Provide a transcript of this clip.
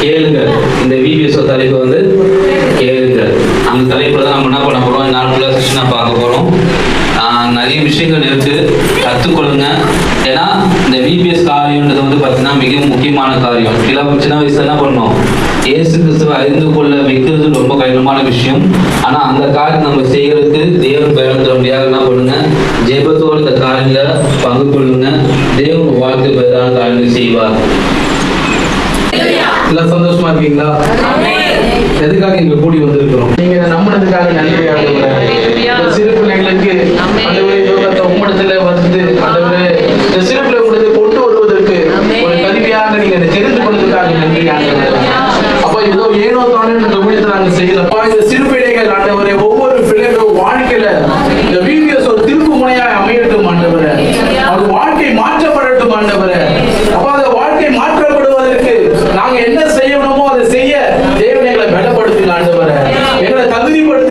கேளுங்கள். இந்த விபிஎஸ் தலைப்பு வந்து கேளுங்கள். அந்த தலைப்புல தான் நம்ம என்ன பண்ண போறோம், நாட்குள்ள செஷனா பார்க்க போறோம். நிறைய விஷயங்கள் இருக்கு, கற்றுக்கொள்ளுங்க. ஏன்னா இந்த விபிஎஸ் காரியம்ன்றது வந்து பார்த்தீங்கன்னா மிகவும் முக்கியமான காரியம். சின்ன வயசுல என்ன பண்ணோம், இயேசு கிறிஸ்துவை அறிந்து கொள்ள வைக்கிறது ரொம்ப கடினமான விஷயம். ஆனா அந்த காரியம் நம்ம செய்யறதுக்கு தேவன் பயன்படுத்தும்படியாக என்ன பண்ணுங்க, ஜெபத்தோடு இந்த காரியங்கள பங்கு கொள்ளுங்க. தேவன் வாழ்க்கை பெறான காரியங்கள் செய்வார். எல்லாம் சந்தோஷமா இருக்கீங்களா? எதுக்காக இங்க கூடி வந்திருக்கிறோம்? நீங்க நம்பினதுக்காக நன்றி ஆண்டவரே. சிறு பிள்ளைங்களுக்கு ஆண்டவரே யோகத்தை உம்மிடத்துல வந்து ஆண்டவரே இந்த சிறு பிள்ளைங்களுக்கு கொண்டு வருவதற்கு ஒரு கருவியாக நீங்க தெரிந்து கொண்டதுக்காக நன்றி ஆண்டவரே. அப்ப ஏனோ தானே இந்த ஊழியத்தை நாங்க செய்யலப்பா. இந்த சிறு பிள்ளைகள் ஆண்டவரே ஒவ்வொரு பிள்ளைகளும் வாழ்க்கையில இந்த விபிஎஸ் ஒரு திருப்பு முனையாக அமையட்டும் ஆண்டவரே. அவர் வாழ்க்கை மாற்றப்படட்டும் ஆண்டவரே. அப்ப அந்த வாழ்க்கை மாற்றப்படுவதற்கு நாங்க என்ன செய்யணும்